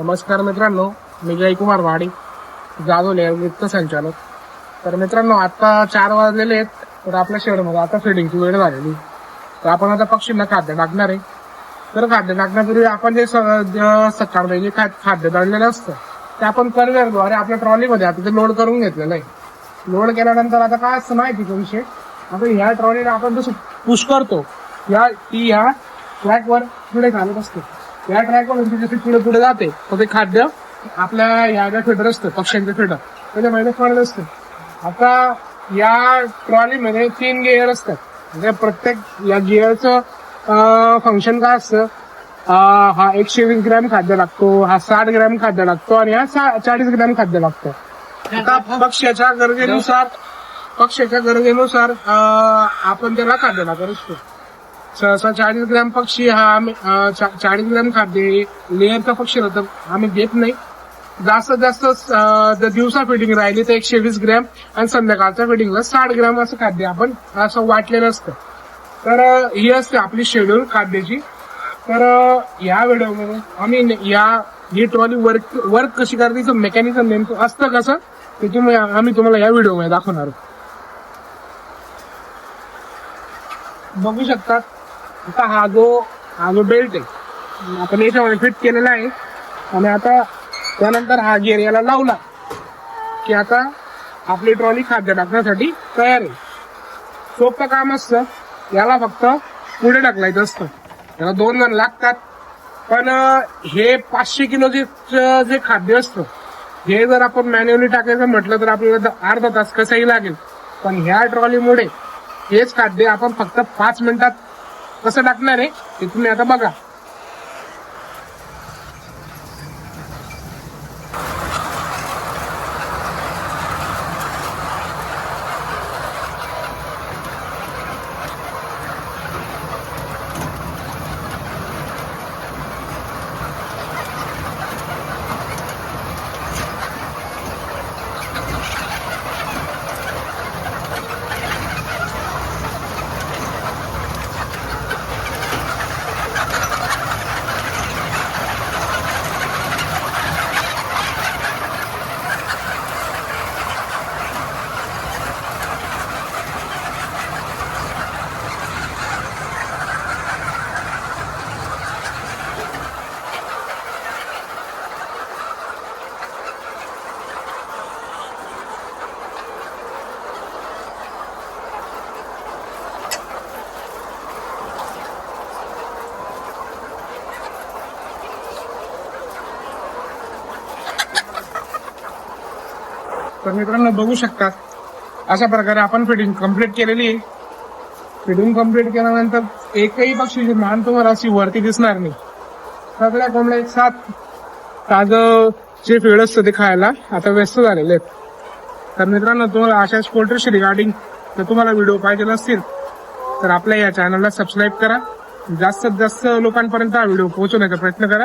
नमस्कार मित्रांनो, मी जयकुमार वाडी जाधवले वृत्त संचालक. तर मित्रांनो, आता 4 वाजलेले आहेत. तर आपल्या शहरामध्ये आता फिडिंगची वेळ झालेली. तर आपण आता पक्षींना खाद्य टाकणार आहे. तर खाद्य टाकण्यापूर्वी आपण जे सकाळी जे खाद्य दळलेलं असतं ते आपण कन्व्हेअरद्वारे आपल्या ट्रॉलीमध्ये आता ते लोड करून घेतलेलं आहे. लोड केल्यानंतर आता काय असतं माहिती का विषय, आता ह्या ट्रॉलीला आपण जसं पुश करतो ह्या ट्रॅकवर पुढे घालत असतो. या ट्रॅकवर जसे पुढे पुढे जाते तर ते खाद्य आपल्या ह्या ज्या फिडर असतं पक्ष्यांचं फिडर त्याच्यामध्ये पडत असतं. आता या ट्रॉलीमध्ये 3 गिअर असतात. म्हणजे प्रत्येक या गिअरचं फंक्शन काय असतं, हा 120 ग्रॅम खाद्य लागतो, हा 60 ग्रॅम खाद्य लागतो आणि हा 40 ग्रॅम खाद्य लागतो. आता पक्ष्याच्या गरजेनुसार आपण त्याला खाद्य लागत असतो. सहसा 40 ग्रॅम पक्षी हा 40 ग्रॅम खाद्य लेअरचा पक्षी तर आम्ही देत नाही. जास्तीत जास्त दिवसा फिडिंग राहिली तर 120 ग्रॅम आणि संध्याकाळच्या फिडिंगला 60 ग्रॅम असं खाद्य आपण असं वाटलेलं असतं. तर ही असते आपली शेड्यूल खाद्याची. तर या व्हिडिओमध्ये आम्ही ही ट्रॉली वर्क कशी करायचं मेकॅनिझम नेमकं असतं कसं ते आम्ही तुम्हाला या व्हिडिओमध्ये दाखवणार आहोत. बघू शकतात. आता हा जो बेल्ट आहे आपण याच्यामध्ये फिट केलेला आहे आणि आता त्यानंतर हा गिअर याला लावला की आता आपली ट्रॉली खाद्य टाकण्यासाठी तयार आहे. सोपं काम असतं. याला फक्त पुढे ढकलायचं असतं. याला 2 जण लागतात. पण हे 500 किलो जे खाद्य असतं हे जर आपण मॅन्युअली टाकायचं म्हटलं तर आपल्याला अर्धा तास कसंही लागेल. पण ह्या ट्रॉलीमुळे हेच खाद्य आपण फक्त 5 मिनिटात कसं टाकणार आहे ते तुम्ही आता बघा. तर मित्रांनो बघू शकतात अशा प्रकारे आपण फिडिंग कम्प्लीट केलेली आहे. फिडिंग कम्प्लीट केल्यानंतर एकही पक्षीची मान तुम्हाला अशी वरती दिसणार नाही. सगळ्या कोंबड्या एक साथ ताजं जे फीड असतं ते खायला आता व्यस्त झालेले आहेत. तर मित्रांनो, तुम्हाला अशाच पोल्ट्रीशी रिगार्डिंग जर तुम्हाला व्हिडिओ पाहिजे असतील तर आपल्या या चॅनलला सबस्क्राईब करा. जास्तीत जास्त लोकांपर्यंत हा व्हिडिओ पोहोचवण्याचा प्रयत्न करा.